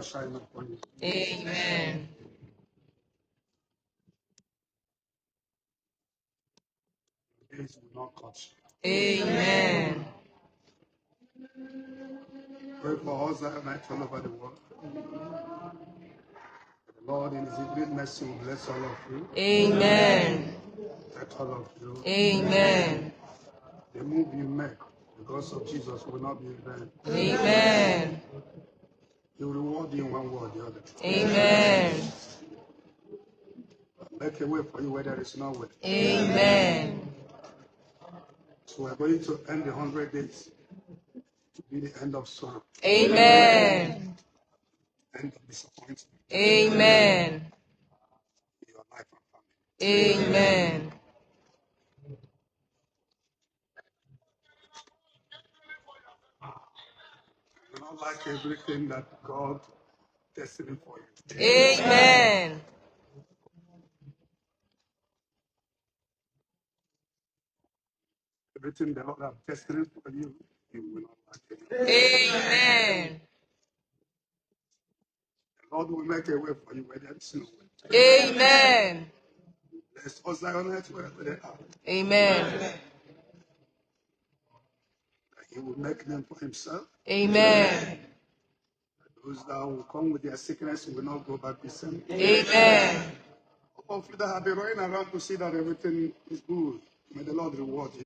Shine upon you. Amen. Days will not cut short. Amen. Pray for us that night all over the world. The Lord in His great mercy will bless all of you. Amen. Protect all of you. Amen. The move you make because of Jesus will not be in vain. Amen. He will reward you in one way or the other. Amen. Make a way for you where there is no way. Amen. So we're going to end the 100 days to be the end of sorrow. Amen. End of disappointment. Amen. In your life and family. Amen. You not like everything that God destined for you. Amen. Everything the Lord has destined for you, you will not like it. Amen. The Lord will make a way for you where there is no way. Amen. Bless us on earth wherever they are. Amen. That He will make them for Himself. Amen. Those that will come with their sickness will not go back the same. Amen. All of you that have been running around to see that everything is good, may the Lord reward you.